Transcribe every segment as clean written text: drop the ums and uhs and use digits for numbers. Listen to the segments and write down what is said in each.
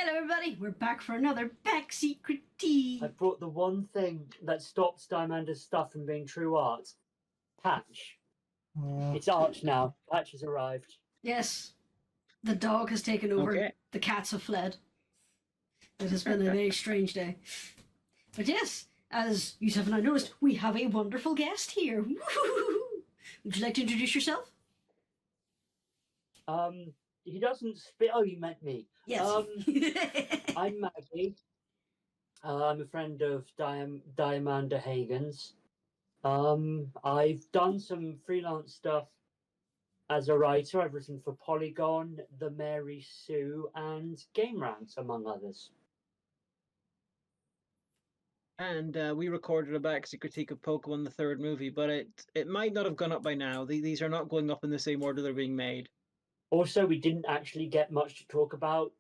Hello everybody, we're back for another Backseat critique. I brought the one thing that stops Diamanda's stuff from being true art. Patch. It's art now. Patch has arrived. Yes, the dog has taken over, Okay. The cats have fled. It has been a very strange day. But yes, as Yusuf and I noticed, we have a wonderful guest here. Woo-hoo-hoo-hoo. Would you like to introduce yourself? He doesn't spit. Oh, you meant me. Yes. I'm Maggie. I'm a friend of Diamanda Hagan's. I've done some freelance stuff as a writer. I've written for Polygon, The Mary Sue, and Game Rant, among others. And we recorded a backseat critique of Pokemon, the third movie, but it might not have gone up by now. These are not going up in the same order they're being made. Also, we didn't actually get much to talk about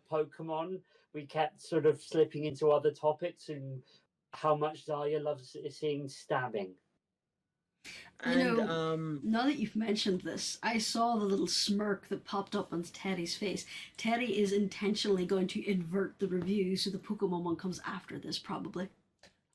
Pokemon. We kept sort of slipping into other topics and how much Zaya loves seeing stabbing. And now that you've mentioned this, I saw the little smirk that popped up on Teddy's face. Teddy is intentionally going to invert the review so the Pokemon one comes after this, probably.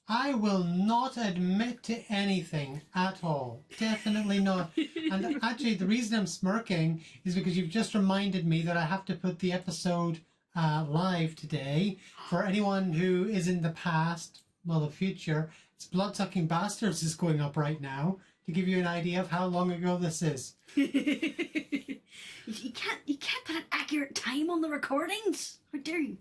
I will not admit to anything at all. Definitely not. And actually, the reason I'm smirking is because you've just reminded me that I have to put the episode live today. For anyone who is in the past, well, the future, it's Bloodsucking Bastards is going up right now, to give you an idea of how long ago this is. you can't put an accurate time on the recordings. How dare you?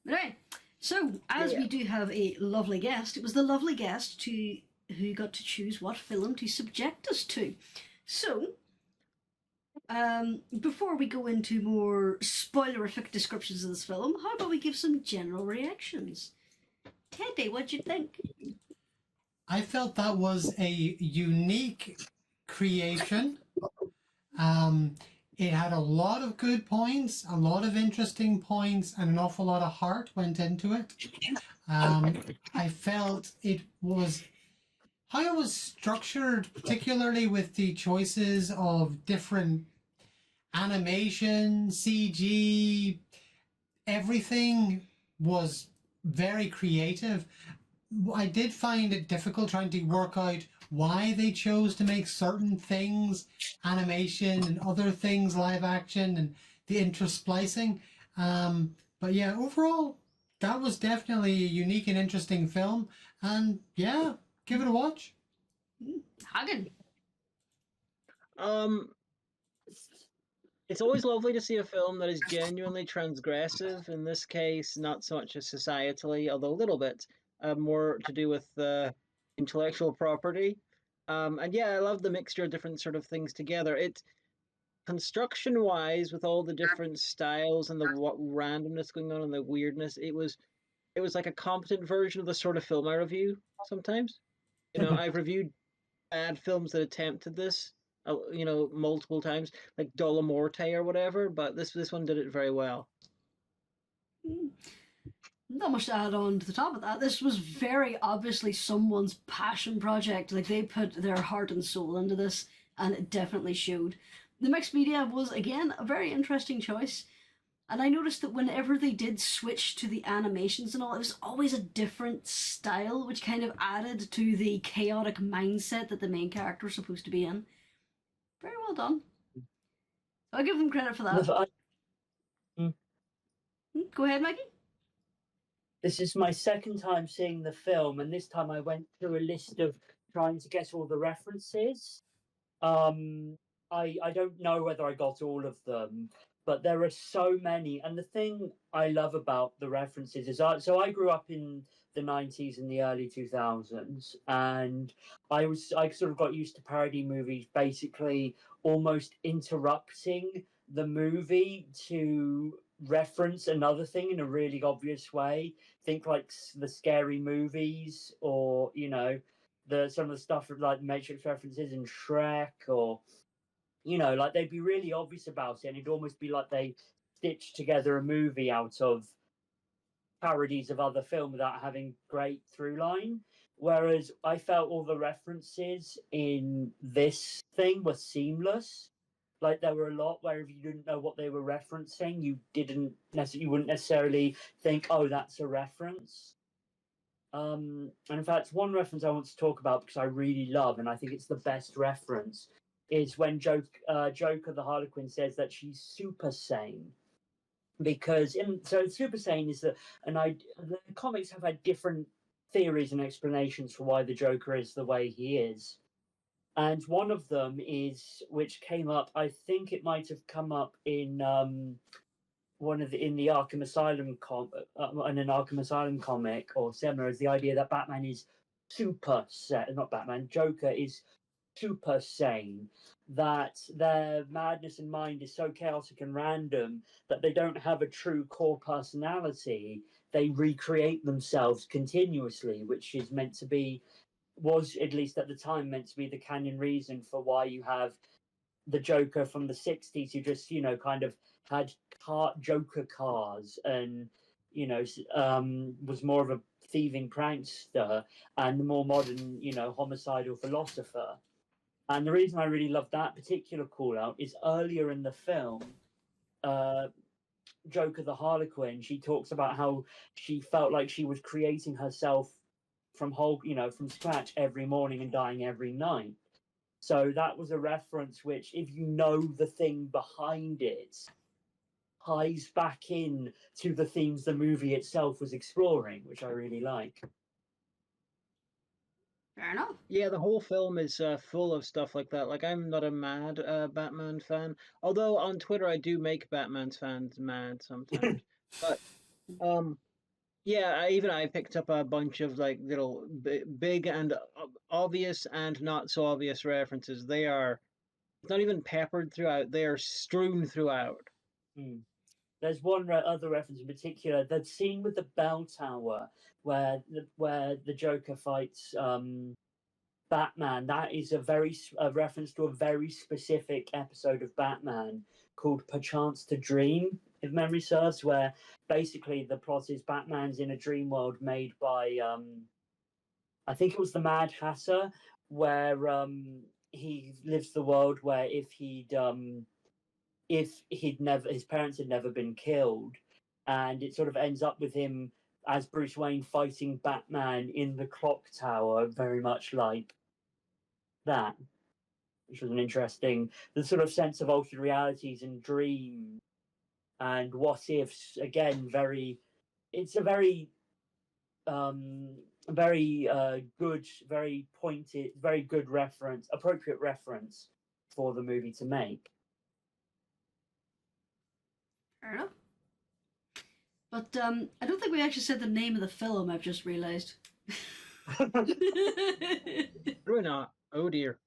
But anyway, so as we do have a lovely guest, it was the lovely guest who got to choose what film to subject us to. So, before we go into more spoilerific descriptions of this film, how about we give some general reactions? Teddy, what'd you think? I felt that was a unique creation. It had a lot of good points, a lot of interesting points, and an awful lot of heart went into it. I felt it was how it was structured, particularly with the choices of different animation, CG, everything was very creative. I did find it difficult trying to work out why they chose to make certain things animation and other things live action and the intersplicing. But yeah, overall, that was definitely a unique and interesting film. And yeah, give it a watch. Hagan. It's always lovely to see a film that is genuinely transgressive. In this case, not so much as societally, although a little bit. More to do with intellectual property. And yeah, I love the mixture of different sort of things together. It construction-wise, with all the different styles and the randomness going on and the weirdness, it was like a competent version of the sort of film I review sometimes. You know, I've reviewed bad films that attempted this, multiple times, like Dolomorte or whatever, but this one did it very well. Not much to add on to the top of that. This was very obviously someone's passion project. Like, they put their heart and soul into this, and it definitely showed. The mixed media was, again, a very interesting choice. And I noticed that whenever they did switch to the animations and all, it was always a different style, which kind of added to the chaotic mindset that the main character was supposed to be in. Very well done. I'll give them credit for that. Go ahead, Maggie. This is my second time seeing the film, and this time I went through a list of trying to get all the references. I don't know whether I got all of them, but there are so many. And the thing I love about the references is, I grew up in the 90s and the early 2000s, and I sort of got used to parody movies basically almost interrupting the movie to reference another thing in a really obvious way. Think like the Scary Movies, or some of the stuff like Matrix references in Shrek, or like they'd be really obvious about it, and it'd almost be like they stitched together a movie out of parodies of other film without having great through line. Whereas I felt all the references in this thing were seamless. Like there were a lot where if you didn't know what they were referencing, you wouldn't necessarily think, oh, that's a reference. And in fact, one reference I want to talk about because I really love, and I think it's the best reference, is when Joker the Harlequin says that she's super sane. Because super sane is the comics have had different theories and explanations for why the Joker is the way he is. And one of them is, which came up, I think it might have come up in in the Arkham Asylum in an Arkham Asylum comic or similar, is the idea that Batman is Joker is super sane, that their madness and mind is so chaotic and random that they don't have a true core personality. They recreate themselves continuously, which is was at least at the time meant to be the canon reason for why you have the Joker from the 60s who just kind of had Joker cars and was more of a thieving prankster, and the more modern homicidal philosopher. And the reason I really love that particular call out is earlier in the film, Joker the Harlequin, she talks about how she felt like she was creating herself from scratch every morning and dying every night. So that was a reference which, if you know the thing behind it, ties back in to the themes the movie itself was exploring, which I really like. Fair enough. Yeah, the whole film is full of stuff like that. Like, I'm not a mad Batman fan, although on Twitter I do make Batman's fans mad sometimes. But yeah, I picked up a bunch of like little big and obvious and not so obvious references. They are not even peppered throughout; they are strewn throughout. There's one other reference in particular: that scene with the bell tower where the Joker fights Batman. That is a reference to a very specific episode of Batman called "Perchance to Dream," if memory serves, where basically the plot is Batman's in a dream world made by I think it was the Mad Hatter, where he lives the world where if his parents had never been killed, and it sort of ends up with him as Bruce Wayne fighting Batman in the clock tower, very much like that, which was the sort of sense of altered realities and dreams and what ifs. Again, it's a very good, very pointed, very good reference, appropriate reference for the movie to make. Fair enough. But I don't think we actually said the name of the film, I've just realised. Really not. Oh dear.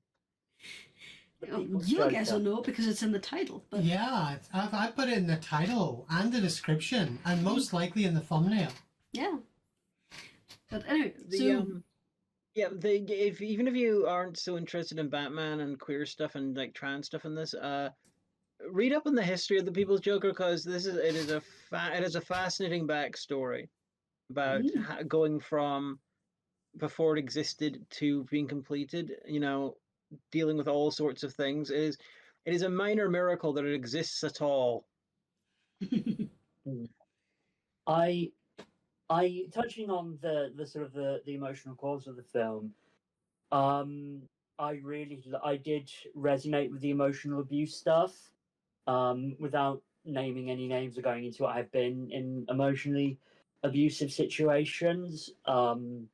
You'll guess or no because it's in the title. But... Yeah, I put it in the title and the description, and most likely in the thumbnail. Yeah. But anyway, even if you aren't so interested in Batman and queer stuff and like trans stuff in this, read up on the history of the People's Joker, because it is a fascinating backstory about going from before it existed to being completed. Dealing with all sorts of things. It is a minor miracle that it exists at all. I touching on the sort of the emotional cause of the film. I did resonate with the emotional abuse stuff. Without naming any names or going into what I've been in emotionally abusive situations. And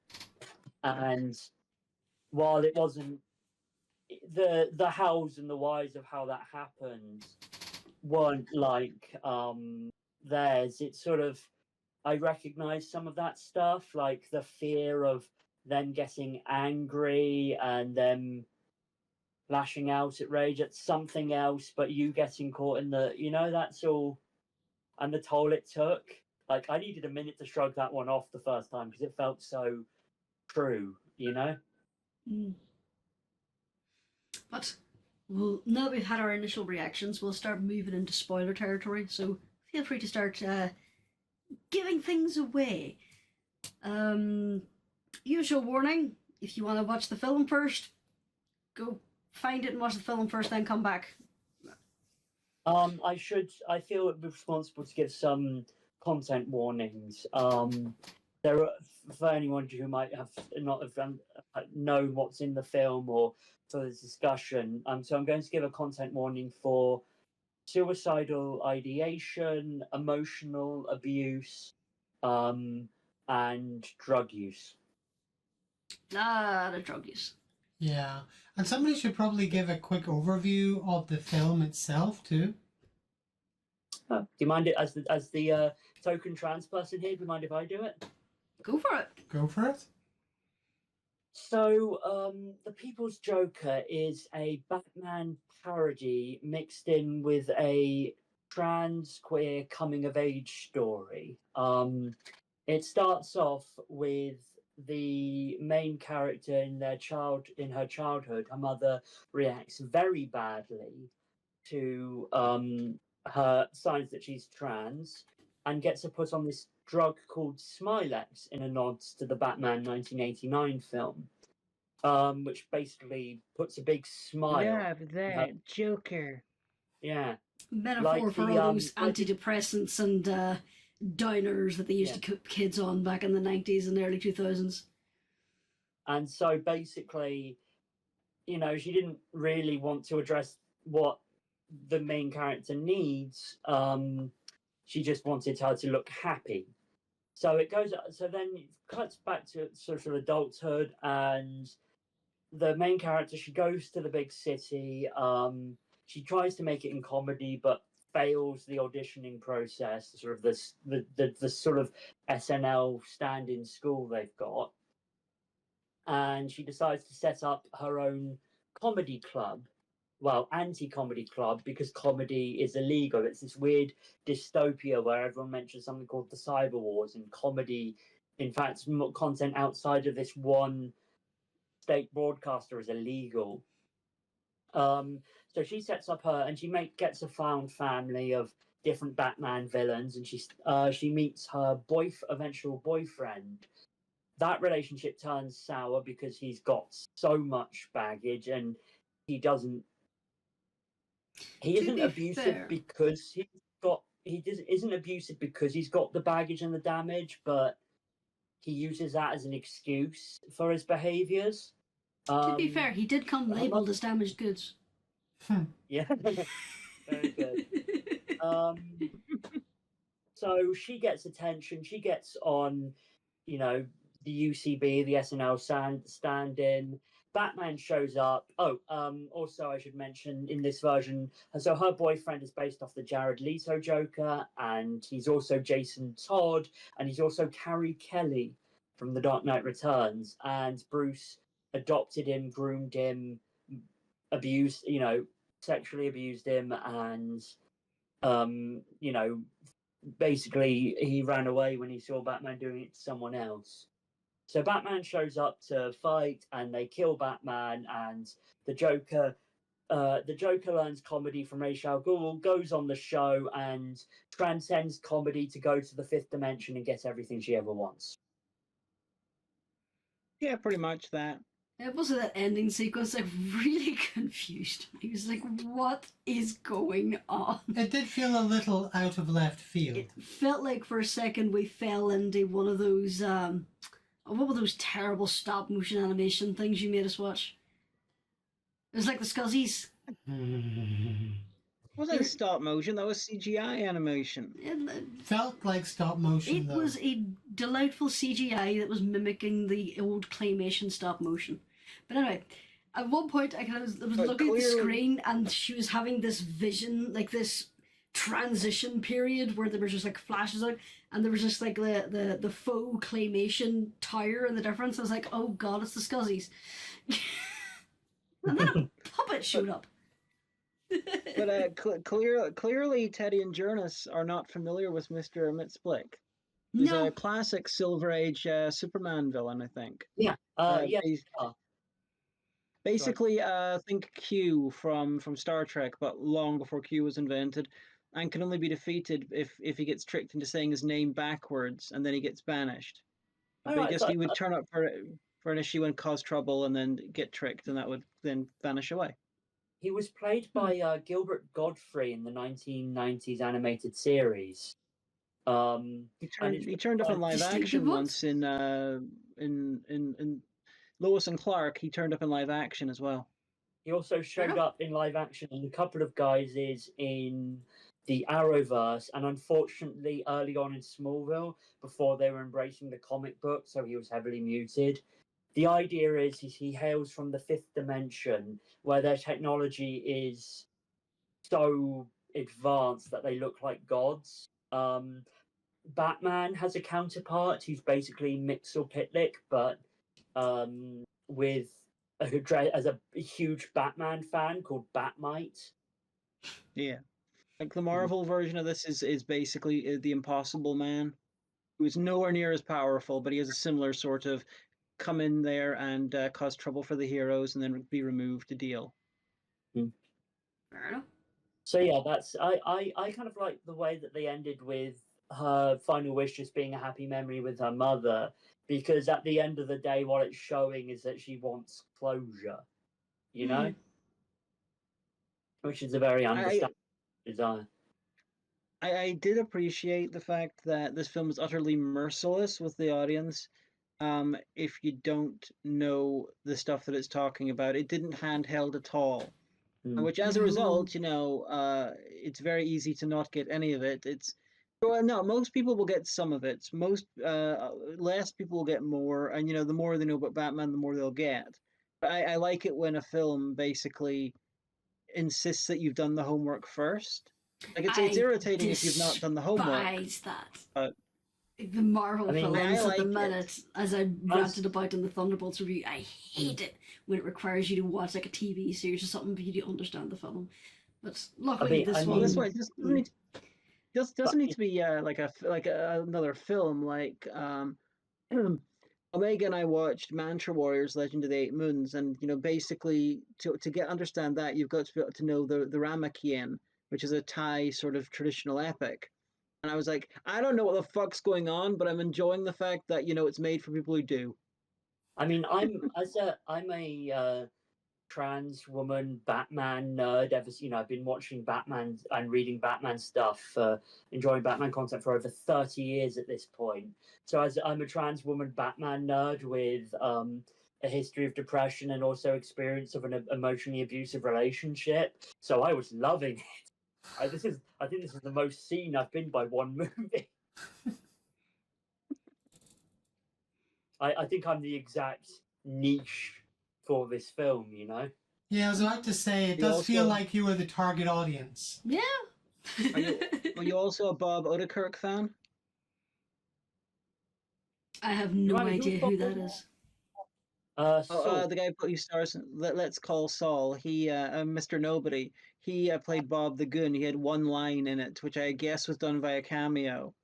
while it wasn't the hows and the whys of how that happened weren't like theirs, it's sort of, I recognize some of that stuff, like the fear of them getting angry and them lashing out at rage at something else, but you getting caught in that's all, and the toll it took. Like, I needed a minute to shrug that one off the first time because it felt so true, But now that we've had our initial reactions, we'll start moving into spoiler territory, so feel free to start giving things away. Usual warning, if you want to watch the film first, go find it and watch the film first, then come back. I feel it responsible to give some content warnings. There are, for anyone who might have not have known what's in the film or for the discussion. So I'm going to give a content warning for suicidal ideation, emotional abuse, and drug use. The drug use. Yeah, and somebody should probably give a quick overview of the film itself too. Do you mind it as the token trans person here? Do you mind if I do it? Go for it. Go for it. So, The People's Joker is a Batman parody mixed in with a trans queer coming of age story. It starts off with the main character in her childhood. Her mother reacts very badly to her signs that she's trans and gets her put on this drug called Smilex in a nod to the Batman 1989 film, which basically puts a big smile. Yeah, that Joker. Yeah. Metaphor Like for the, all those like the- antidepressants and downers that they used to keep kids on back in the 90s and early 2000s. And so basically, she didn't really want to address what the main character needs. She just wanted her to look happy. So then it cuts back to sort of adulthood, and the main character, she goes to the big city. She tries to make it in comedy, but fails the auditioning process. Sort of the sort of SNL stand-in school they've got, and she decides to set up her own comedy club. Well, anti-comedy club, because comedy is illegal. It's this weird dystopia where everyone mentions something called the cyber wars, and comedy, in fact, content outside of this one state broadcaster is illegal. So she sets up and she gets a found family of different Batman villains, and she meets her eventual boyfriend. That relationship turns sour because he's got so much baggage, and he isn't abusive because isn't abusive because he's got the baggage and the damage, but he uses that as an excuse for his behaviors. To be fair, he did come labeled as damaged goods. Yeah, very good. So she gets attention. She gets on, the UCB, the SNL stand-in. Batman shows up. Also I should mention in this version, so her boyfriend is based off the Jared Leto Joker, and he's also Jason Todd, and he's also Carrie Kelly from The Dark Knight Returns. And Bruce adopted him, groomed him, sexually abused him, and basically he ran away when he saw Batman doing it to someone else. So Batman shows up to fight, and they kill Batman, and the Joker learns comedy from Ra's al Ghul, goes on the show, and transcends comedy to go to the fifth dimension and get everything she ever wants. Yeah, pretty much that. It was that ending sequence that really confused me. It was like, what is going on? It did feel a little out of left field. It felt like for a second we fell into one of those, what were those terrible stop motion animation things you made us watch? It was like the Scuzzies. Wasn't stop motion, that was CGI animation. It Felt like stop motion, though. was a delightful CGI that was mimicking the old claymation stop motion. But anyway, at one point I was looking at the screen, and she was having this vision, like this transition period where there was just like flashes out, and there was just like the faux claymation tower and the difference. I was like, oh god, it's the Scuzzies. And then a puppet showed up. But clearly Teddy and Jonas are not familiar with Mr. Mxyzptlk. He's No. a classic Silver Age Superman villain, I think. Yeah. Basically, think Q from Star Trek, but long before Q was invented, and can only be defeated if he gets tricked into saying his name backwards, and then he gets banished. He would turn up for an issue and cause trouble, and then get tricked, and that would then vanish away. He was played by Gilbert Godfrey in the 1990s animated series. He turned up in live Distinctive action ones? once in Lois and Clark. He turned up in live action as well. He also showed up in live action in a couple of guises in the Arrowverse, and unfortunately, early on in Smallville, before they were embracing the comic book, so he was heavily muted. The idea is he hails from the fifth dimension, where their technology is so advanced that they look like gods. Batman has a counterpart who's basically Mxyzptlk, but with as a huge Batman fan called Batmite. Yeah, like the Marvel version of this is basically the Impossible Man, who is nowhere near as powerful, but he has a similar sort of come in there and cause trouble for the heroes and then be removed to deal. Fair enough. So yeah, that's I kind of like the way that they ended with her final wish just being a happy memory with her mother, because at the end of the day, what it's showing is that she wants closure, you know, which is a very understandable desire. I did appreciate the fact that this film is utterly merciless with the audience. If you don't know the stuff that it's talking about, it didn't handheld at all. Which, as a result, it's very easy to not get any of it. No, most people will get some of it. Most less people will get more, and the more they know about Batman, the more they'll get. But I like it when a film basically insists that you've done the homework first. Like it's irritating if you've not done the homework. That. The Marvel films at the minute, as I ranted about in the Thunderbolts review, I hate it when it requires you to watch like a TV series or something for you to understand the film. But luckily, this one. This way, doesn't need to be like another film. Like Omega and I watched Mantra Warriors: Legend of the Eight Moons, and basically to understand that, you've got to be able to know the Ramakien, which is a Thai sort of traditional epic. And I was like, I don't know what the fuck's going on, but I'm enjoying the fact that it's made for people who do. I mean, I'm a trans woman Batman nerd. I've been watching Batman and reading Batman stuff, enjoying Batman content for over 30 years at this point. So as I'm a trans woman Batman nerd with a history of depression and also experience of an emotionally abusive relationship, so I was loving it. I think this is the most seen I've been by one movie. I think I'm the exact niche for this film, Yeah, I was about to say, it does feel like you were the target audience. Yeah. Are you also a Bob Odenkirk fan? I have no idea who that is. The guy who stars Let's Call Saul. He, Mr. Nobody. He played Bob the Goon. He had one line in it, which I guess was done via cameo.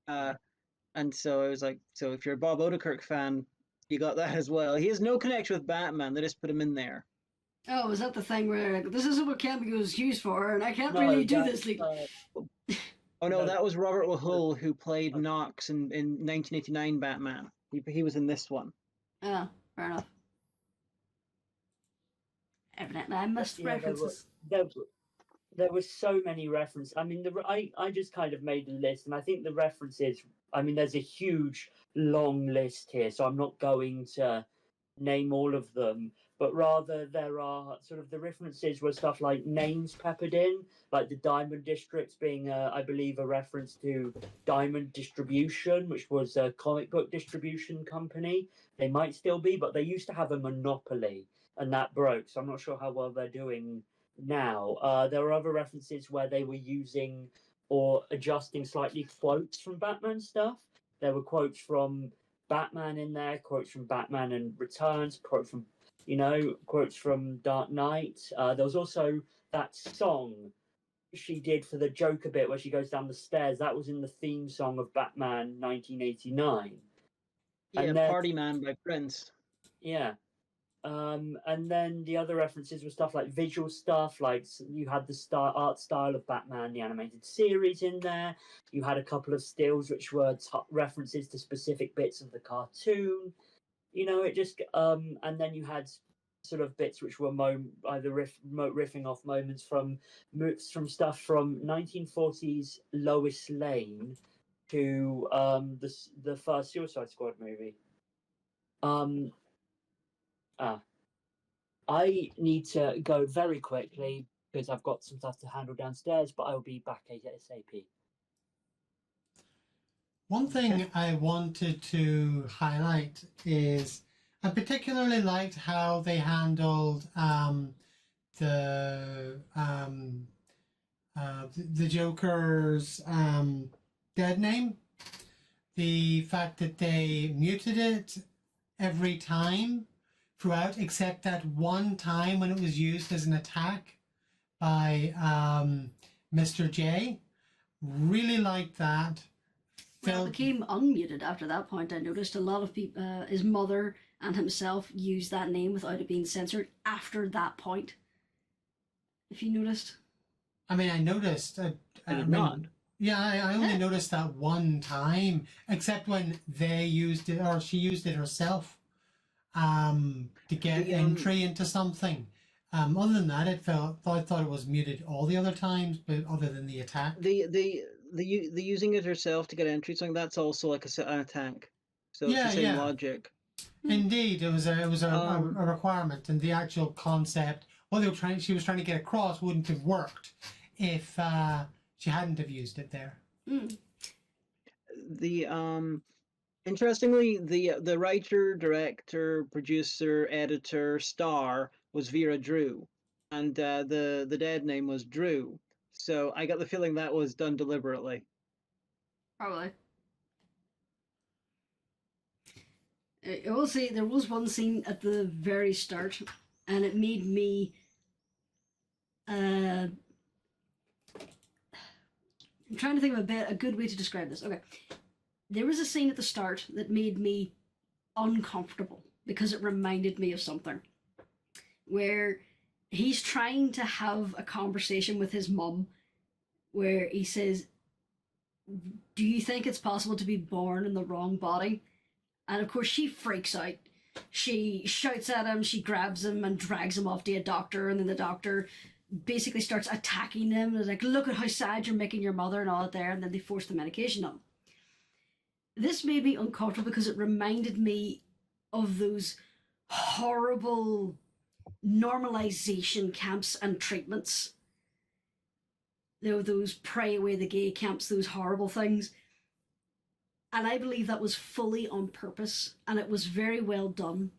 And so I was like, so if you're a Bob Odenkirk fan, you got that as well. He has no connection with Batman. They just put him in there. Oh, is that the thing where this is what cameo is used for, and I can't really do this? Oh no, that was Robert Wool, who played Knox in 1989 Batman. He was in this one. Oh, fair enough. Evidently, I missed references. There were so many references. I mean, I just kind of made a list, and I think the references. I mean, there's a huge, long list here, so I'm not going to name all of them, but rather there are sort of the references were stuff like names peppered in, like the Diamond District being, I believe, a reference to Diamond Distribution, which was a comic book distribution company. They might still be, but they used to have a monopoly, and that broke, so I'm not sure how well they're doing now. There are other references where they were using or adjusting slightly quotes from Batman stuff. There were quotes from Batman in there, quotes from Batman and Returns, quotes from Dark Knight. There was also that song she did for the Joker bit where she goes down the stairs. That was in the theme song of Batman 1989. Yeah, Party Man by Prince. Yeah. And then the other references were stuff like visual stuff, like you had the art style of Batman, the animated series in there. You had a couple of stills which were references to specific bits of the cartoon. It just, and then you had sort of bits which were either riffing off moments from stuff from 1940s Lois Lane to the first Suicide Squad movie. I need to go very quickly because I've got some stuff to handle downstairs, but I'll be back ASAP. One thing I wanted to highlight is I particularly liked how they handled the Joker's dead name. The fact that they muted it every time throughout, except that one time when it was used as an attack by Mr. J. Really liked that. Well, it became unmuted after that point. I noticed a lot of people, his mother and himself, used that name without it being censored after that point. If you noticed. I mean, I noticed. I did not. Yeah, I only noticed that one time, except when they used it, or she used it herself, to get entry into something. Other than that, I thought it was muted all the other times, but other than the attack. The using it herself to get entry, something that's also like an attack. So it's the same logic. Indeed, it was a requirement, and the actual concept, what she was trying to get across, wouldn't have worked if she hadn't have used it there. The interestingly, the writer, director, producer, editor, star was Vera Drew, and the dead name was Drew. So I got the feeling that was done deliberately. Probably. I will say there was one scene at the very start, and it made me. I'm trying to think of a good way to describe this. Okay, there was a scene at the start that made me uncomfortable because it reminded me of something, where he's trying to have a conversation with his mum, where he says, "Do you think it's possible to be born in the wrong body?" And of course she freaks out. She shouts at him, she grabs him and drags him off to a doctor, and then the doctor basically starts attacking them. It's like, "Look at how sad you're making your mother," and all that there, and then they force the medication on him. This made me uncomfortable because it reminded me of those horrible normalization camps and treatments. You know, those pray away the gay camps, those horrible things. And I believe that was fully on purpose, and it was very well done.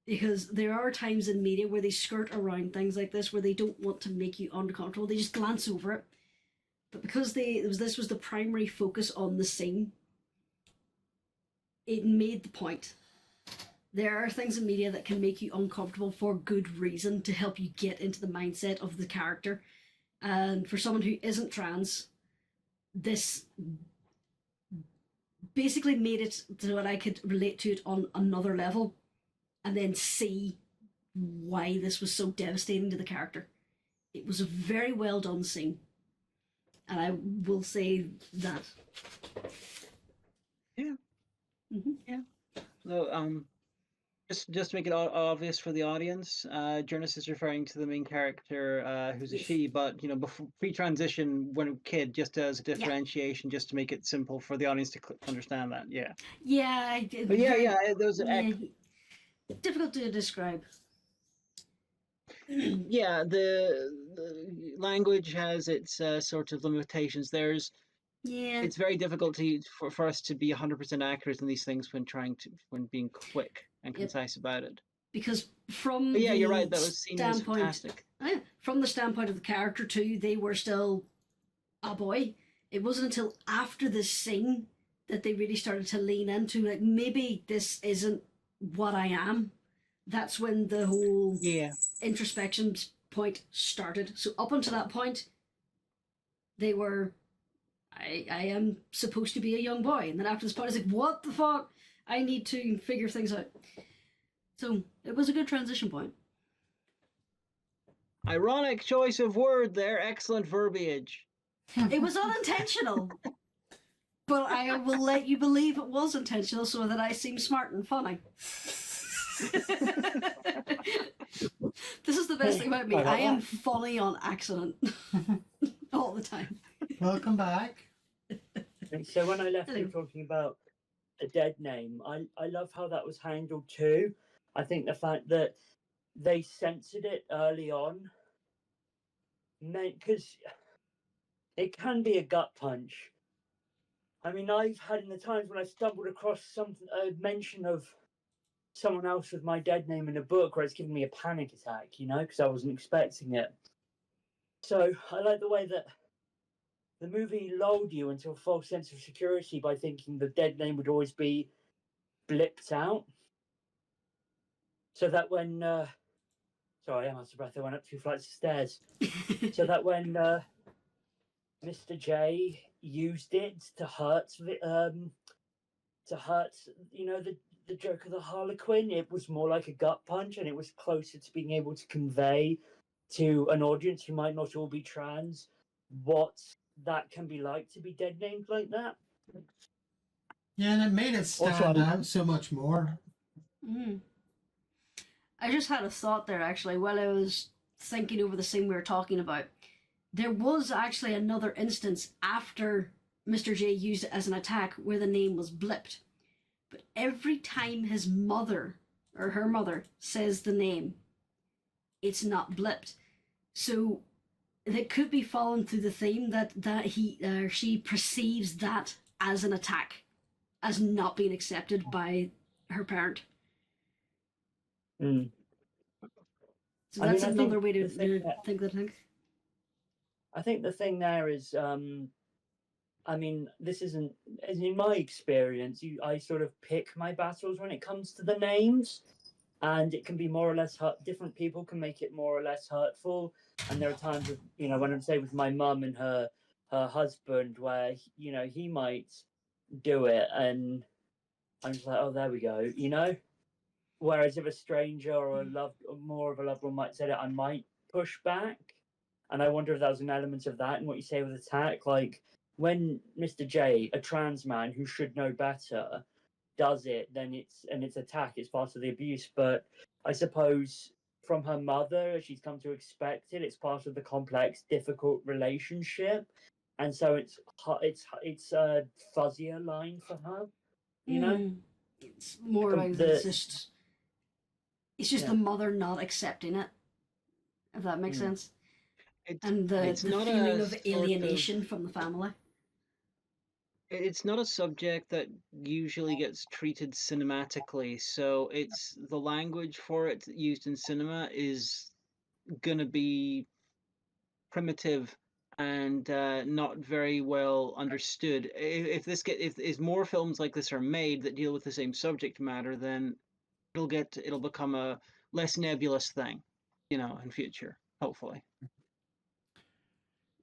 Because there are times in media where they skirt around things like this, where they don't want to make you uncomfortable, they just glance over it. But because this was the primary focus on the scene, it made the point. There are things in media that can make you uncomfortable for good reason, to help you get into the mindset of the character. And for someone who isn't trans, this basically made it so that I could relate to it on another level, and then see why this was so devastating to the character. It was a very well done scene, and I will say that. Yeah. Mm-hmm. Yeah. So just to make it obvious for the audience, Jonas is referring to the main character, who's a she, but before pre-transition, when a kid, just as a differentiation, just to make it simple for the audience to understand that. Yeah. Yeah, I did. But those difficult to describe. Yeah, the language has its sort of limitations. It's very difficult for us to be 100% accurate in these things when being quick and concise about it. Because from you're right. That was seen as fantastic. From the standpoint of the character too, they were still a boy. It wasn't until after this scene that they really started to lean into, like, maybe this isn't what I am. That's when the whole introspection point started. So up until that point, they were, I am supposed to be a young boy. And then after this point, it's like, what the fuck? I need to figure things out. So it was a good transition point. Ironic choice of word there. Excellent verbiage. It was unintentional. But I will let you believe it was intentional so that I seem smart and funny. This is the best thing about me. I like I am that. fully on accident all the time. Welcome back. And so when I left you Hello. talking about a dead name, I love how that was handled too. I think the fact that they censored it early on meant, because it can be a gut punch. I mean, I've had in the times when I stumbled across something, a mention of someone else with my dead name in a book where it's given me a panic attack, because I wasn't expecting it. So I like the way that the movie lulled you into a false sense of security by thinking the dead name would always be blipped out. So that when, sorry, I'm out of breath, I went up 2 flights of stairs. So that when Mr. J used it to hurt, the joke of the Harlequin, it was more like a gut punch, and it was closer to being able to convey to an audience who might not all be trans what that can be like to be dead named like that. Yeah, and it made it stand out so much more. Mm. I just had a thought there actually while I was thinking over the scene we were talking about. There was actually another instance after Mr. J used it as an attack where the name was blipped. But every time his mother or her mother says the name, it's not blipped. So it could be following through the theme that she perceives that as an attack, as not being accepted by her parent. Mm. So that's I another think way to the thing think that thing. I think the thing there is, I mean, this isn't, as in my experience, I sort of pick my battles when it comes to the names, and it can be more or less different people can make it more or less hurtful. And there are times with, when I'm say with my mum and her husband where, he might do it and I'm just like, oh, there we go, Whereas if a stranger or more of a loved one might say it, I might push back. And I wonder if that was an element of that in what you say with attack. Like when Mr. J, a trans man who should know better, does it, then it's attack. It's part of the abuse. But I suppose from her mother, she's come to expect it. It's part of the complex, difficult relationship, and so it's a fuzzier line for her. It's more like it's just the mother not accepting it, if that makes sense. And the feeling of alienation from the family. It's not a subject that usually gets treated cinematically, so it's the language for it used in cinema is gonna be primitive and not very well understood. If more films like this are made that deal with the same subject matter, then it'll become a less nebulous thing, in future, hopefully.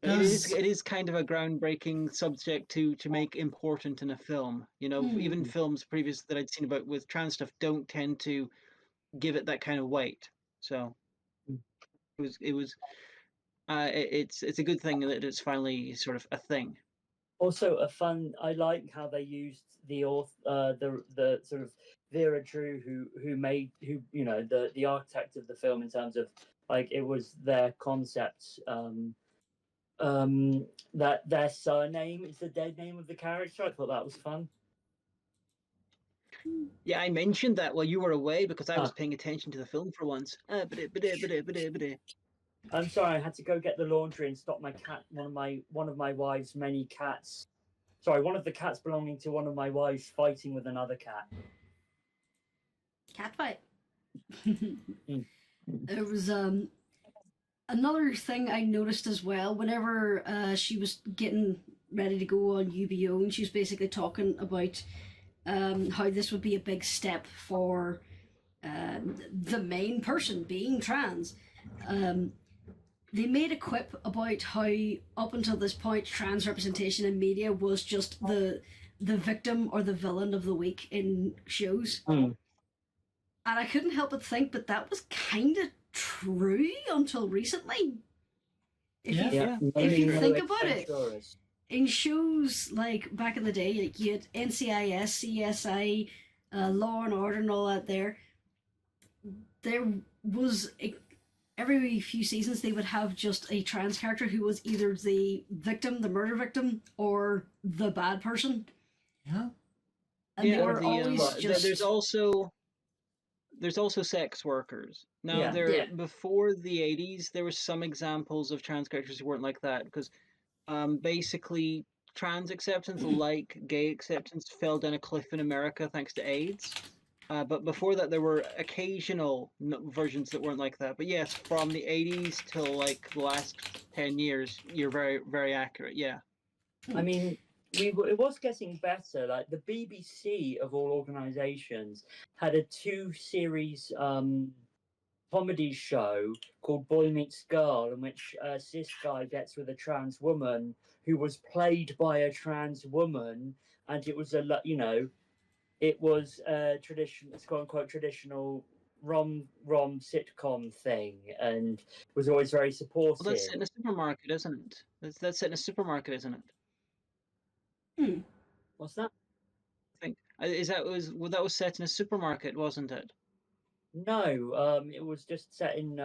It is kind of a groundbreaking subject to make important in a film. Even films previous that I'd seen about with trans stuff don't tend to give it that kind of weight. So it's a good thing that it's finally sort of a thing. Also, I like how they used the sort of Vera Drew who made the architect of the film, in terms of like it was their concept. That their surname is the dead name of the character. I thought that was fun. Yeah, I mentioned that while you were away because I was paying attention to the film for once. I'm sorry, I had to go get the laundry and stop my cat. One of my wife's many cats. Sorry, one of the cats belonging to one of my wives fighting with another cat. Cat fight. There was another thing I noticed as well. Whenever she was getting ready to go on UBO, and she was basically talking about how this would be a big step for the main person being trans. They made a quip about how up until this point trans representation in media was just the victim or the villain of the week in shows. And I couldn't help but think that was kind of true until recently. If you think about it, in shows like back in the day, like you had NCIS, CSI, Law and Order and all that there, there was every few seasons they would have just a trans character who was either the victim, the murder victim, or the bad person. Yeah. And they were always just... There's also sex workers. Now, Yeah. before the 80s, there were some examples of trans characters who weren't like that, because basically trans acceptance, like gay acceptance, fell down a cliff in America thanks to AIDS. But before that, there were occasional versions that weren't like that. But yes, from the 80s till like the last 10 years, you're very, very accurate. Yeah. I mean, it was getting better. Like the BBC of all organisations had a 2-series comedy show called Boy Meets Girl, in which a cis guy gets with a trans woman who was played by a trans woman, and it was it was a quote unquote traditional rom sitcom thing, and was always very supportive. Well, that's set in a supermarket, isn't it? That's set in a supermarket, isn't it? What's that? I think that was set in a supermarket, wasn't it? No, it was just set in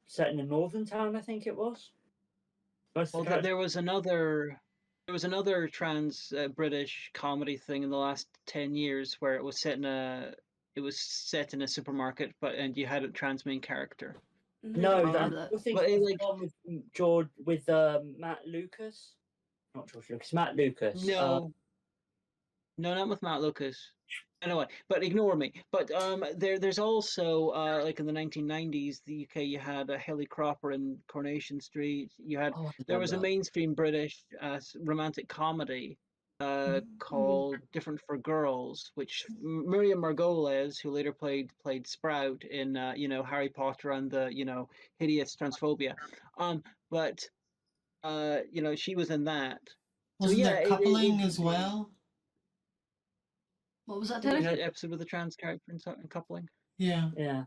set in a northern town, I think it was. Well, there was another trans British comedy thing in the last 10 years where it was set in a supermarket, and you had a trans main character. No, I think it was the one with Matt Lucas. Not George Lucas, Matt Lucas. No, not with Matt Lucas. Anyway, but ignore me. But there's also like in the 1990s, the UK, you had Hilly Cropper in Coronation Street. There was a mainstream British romantic comedy called Different for Girls, which Miriam Margolyes, who later played Sprout in Harry Potter and the hideous transphobia, but she was in that. Wasn't there coupling as well? What was that, Teddy? Teddy? Episode with a trans character and coupling. Yeah. Yeah.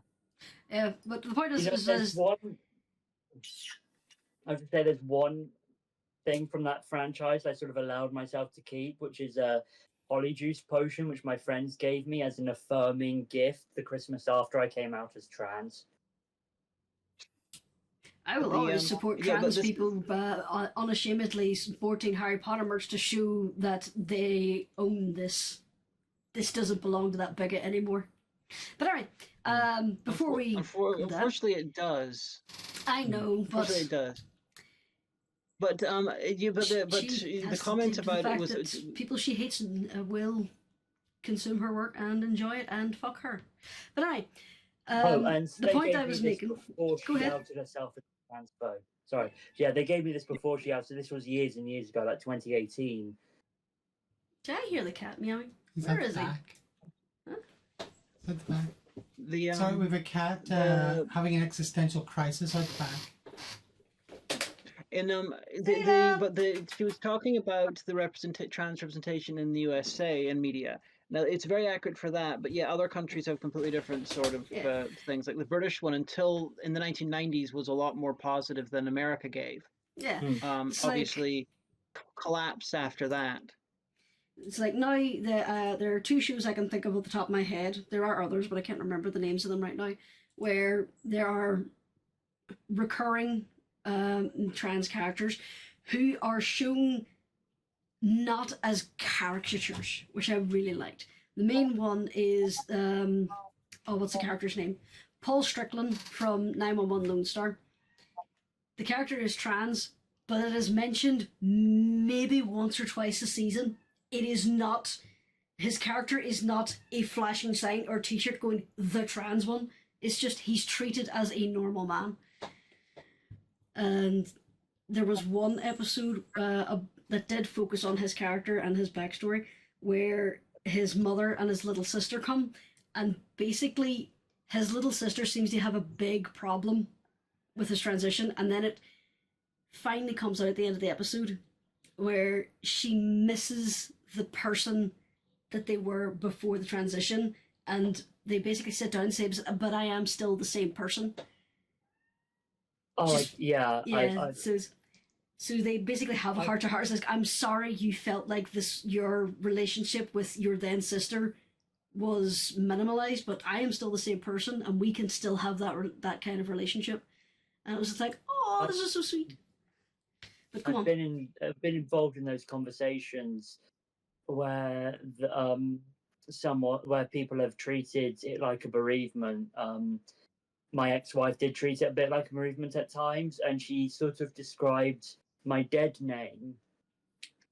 But the point is, there's one thing from that franchise I sort of allowed myself to keep, which is a polyjuice potion, which my friends gave me as an affirming gift the Christmas after I came out as trans. I will always support trans people by unashamedly supporting Harry Potter merch to show that they own this. This doesn't belong to that bigot anymore. But alright, before we... Unfortunately, it does. I know, but... Unfortunately, it does. But the comment about it was... That people she hates will consume her work and enjoy it and fuck her. But anyway, and the point I was making... Before she outed herself as a transphobe. Sorry. Yeah, they gave me this before she outed. This was years and years ago, like 2018. Did I hear the cat meowing? Where is he? Huh? Is that the back? Sorry, we have a cat having an existential crisis out the back. And she was talking about the trans representation in the USA in media. Now it's very accurate for that, but yeah, other countries have completely different sort of things. Like the British one, until in the 1990s, was a lot more positive than America gave. Yeah. Obviously, collapsed after that. It's like now there are 2 shows I can think of at the top of my head. There are others, but I can't remember the names of them right now. Where there are recurring trans characters who are shown not as caricatures, which I really liked. The main one is what's the character's name? Paul Strickland from 911 Lone Star. The character is trans, but it is mentioned maybe once or twice a season. It is not, his character is not a flashing sign or t-shirt going, the trans one. It's just he's treated as a normal man. And there was one episode that did focus on his character and his backstory, where his mother and his little sister come, and basically his little sister seems to have a big problem with his transition, and then it finally comes out at the end of the episode where she misses the person that they were before the transition, and they basically sit down and say, but I am still the same person. So they basically have a heart-to-heart. It's like, I'm sorry you felt like this. Your relationship with your then sister was minimalized, but I am still the same person, and we can still have that kind of relationship. And it was just like, oh, this is so sweet. But come on. I've been involved in those conversations where where people have treated it like a bereavement. My ex-wife did treat it a bit like a bereavement at times, and she sort of described my dead name,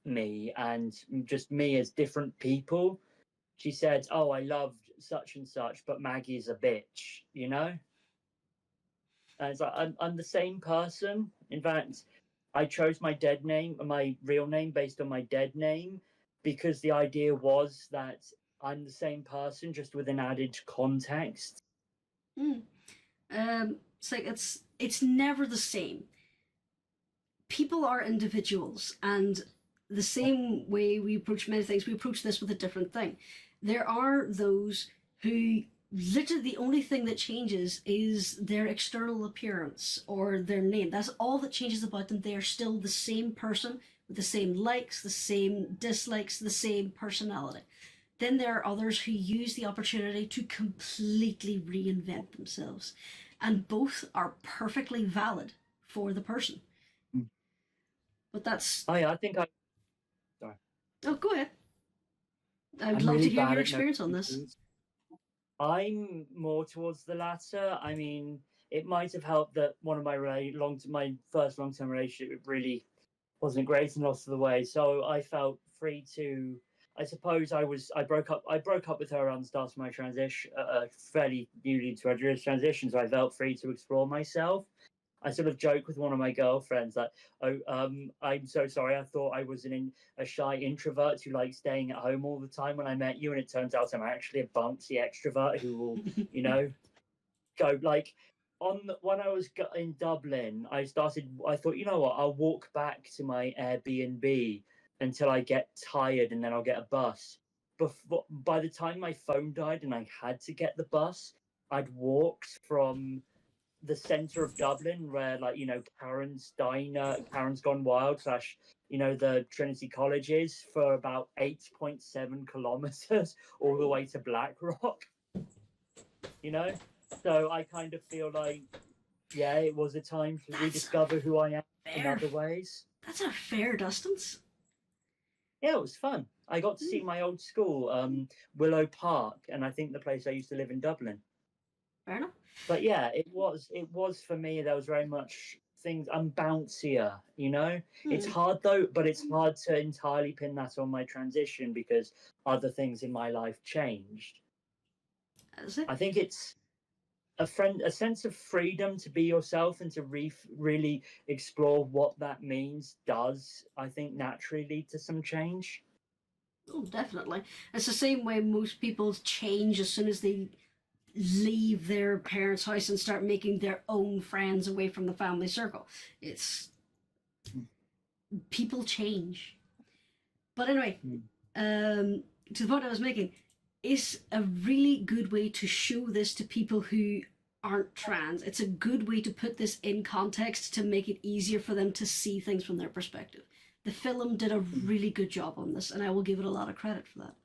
me, and just me as different people. She said, "Oh, I loved such and such, but Maggie's a bitch," you know? And it's like, I'm the same person. In fact, I chose my real name based on my dead name, because the idea was that I'm the same person, just with an added context. It's like it's never the same. People are individuals, and the same way we approach many things, we approach this with a different thing. There are those who literally the only thing that changes is their external appearance or their name. That's all that changes about them. They are still the same person with the same likes, the same dislikes, the same personality. Then there are others who use the opportunity to completely reinvent themselves. And both are perfectly valid for the person. But that's... Oh, yeah, I think Sorry. Oh, go ahead. I'd love to hear your experience on this. I'm more towards the latter. I mean, it might have helped that one of my first long-term relationship really wasn't great in lots of the way. So I felt free to... I suppose I broke up with her around the start of my transition, fairly newly into a Jewish transition, so I felt free to explore myself. I sort of joke with one of my girlfriends that, I'm so sorry, I thought I was a shy introvert who liked staying at home all the time when I met you, and it turns out I'm actually a bouncy extrovert who will, go like... When I was in Dublin, I thought, you know what, I'll walk back to my Airbnb until I get tired, and then I'll get a bus. By the time my phone died and I had to get the bus, I'd walked from the centre of Dublin, where, like, Karen's Diner, Karen's Gone Wild / the Trinity College is, for about 8.7 kilometres all the way to Blackrock. So I kind of feel like, yeah, it was a time to rediscover who I am in other ways. That's a fair distance. Yeah, it was fun. I got to see my old school, Willow Park, and I think the place I used to live in Dublin. Fair enough. But yeah, it was for me. There was very much things. I'm bouncier, It's hard though, but it's hard to entirely pin that on my transition because other things in my life changed. I think it's a sense of freedom to be yourself and to really explore what that means does, I think, naturally lead to some change. Oh, definitely. It's the same way most people change as soon as they leave their parents' house and start making their own friends away from the family circle. People change. But anyway, to the point I was making, it's a really good way to show this to people who aren't trans. It's a good way to put this in context to make it easier for them to see things from their perspective. The film did a really good job on this, and I will give it a lot of credit for that.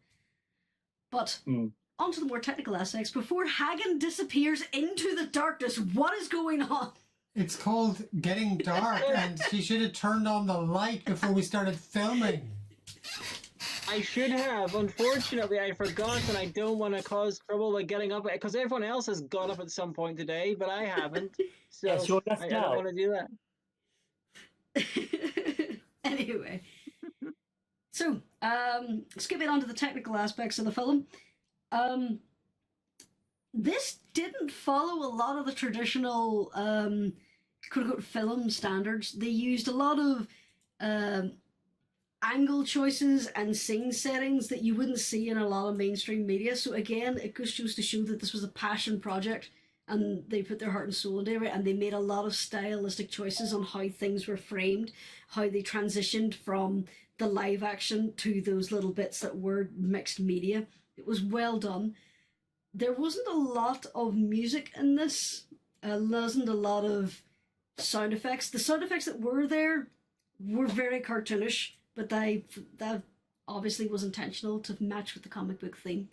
But on to the more technical aspects. Before Hagan disappears into the darkness, what is going on? It's called Getting Dark, and she should have turned on the light before we started filming. I should have. Unfortunately, I forgot, and I don't want to cause trouble by getting up, because everyone else has got up at some point today, but I haven't. So yes, you're left I don't want to do that. Anyway. So, skipping on to the technical aspects of the film. This didn't follow a lot of the traditional quote-unquote film standards. They used a lot of angle choices and scene settings that you wouldn't see in a lot of mainstream media. So again, it goes to show that this was a passion project, and they put their heart and soul into it, and they made a lot of stylistic choices on how things were framed, how they transitioned from the live action to those little bits that were mixed media. It was well done. There wasn't a lot of music in this. There wasn't a lot of sound effects. The sound effects that were there were very cartoonish, but that obviously was intentional to match with the comic book theme.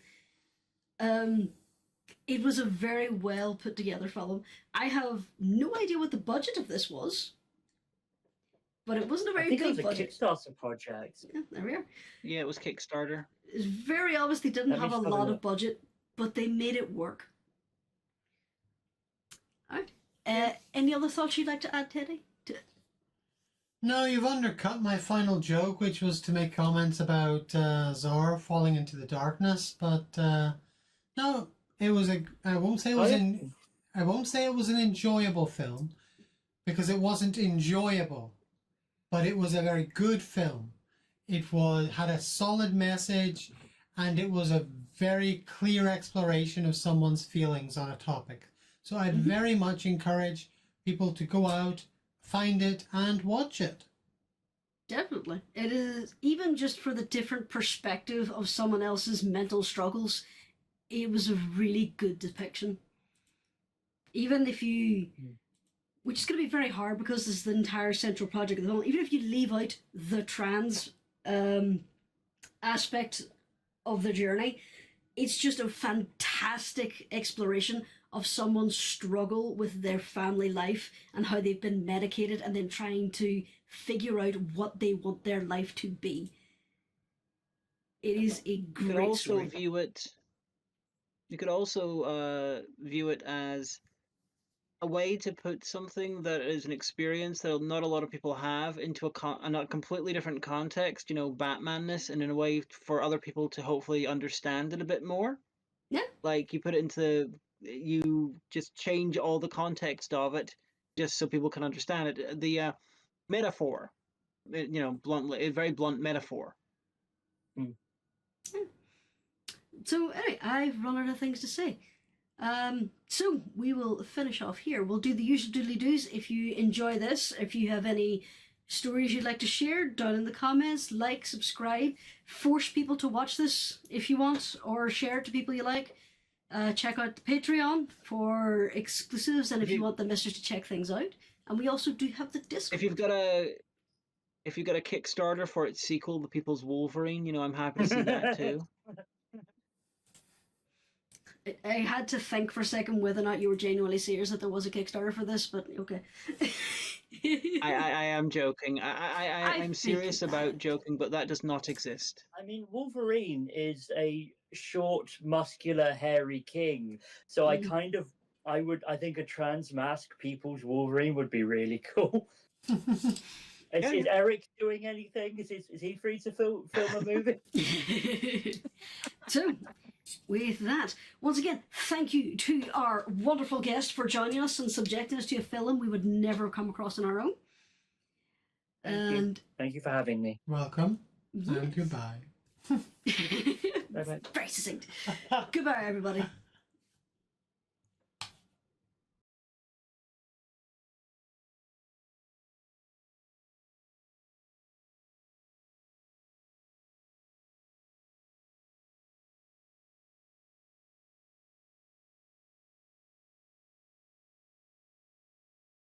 It was a very well put together film. I have no idea what the budget of this was, but it wasn't a I very think it big was a budget. Kickstarter project. Yeah, there we are. Yeah, it was Kickstarter. It very obviously didn't Let me have a just have a lot of look. budget, but they made it work. Alright. Any other thoughts you'd like to add, Teddy? No, you've undercut my final joke, which was to make comments about Zora falling into the darkness. But no, it was a. I won't say it was I won't say it was an enjoyable film, because it wasn't enjoyable, but it was a very good film. It had a solid message, and it was a very clear exploration of someone's feelings on a topic. So I'd very much encourage people to go out, find it, and watch it. Definitely. It is, even just for the different perspective of someone else's mental struggles, it was a really good depiction. Even if you, which is going to be very hard because this is the entire central project of the film, even if you leave out the trans aspect of the journey, it's just a fantastic exploration of someone's struggle with their family life and how they've been medicated and then trying to figure out what they want their life to be. It is a You could great also story. view it. You could also view it as a way to put something that is an experience that not a lot of people have into a completely different context. You know, Batmanness, and in a way for other people to hopefully understand it a bit more. Yeah. Like you put it into, you just change all the context of it just so people can understand it. The metaphor, you know, bluntly, a very blunt metaphor. So anyway, I've run out of things to say. So we will finish off here. We'll do the usual doodly doos. If you enjoy this, if you have any stories you'd like to share, down in the comments, like, subscribe, force people to watch this if you want, or share it to people you like. Check out the Patreon for exclusives, and if you want the misters to check things out. And we also do have the Discord. If you've got a Kickstarter for its sequel, The People's Wolverine, you know, I'm happy to see that too. I had to think for a second whether or not you were genuinely serious that there was a Kickstarter for this, but okay. I am joking. I'm serious figured about that. joking, but that does not exist. I mean, Wolverine is a short, muscular, hairy king. So I think a trans mask people's Wolverine would be really cool. Is Eric doing anything? Is he free to film a movie? So, with that, once again, thank you to our wonderful guest for joining us and subjecting us to a film we would never have come across on our own. Thank you for having me. Welcome, and goodbye. Bye-bye. Very succinct. Goodbye, everybody.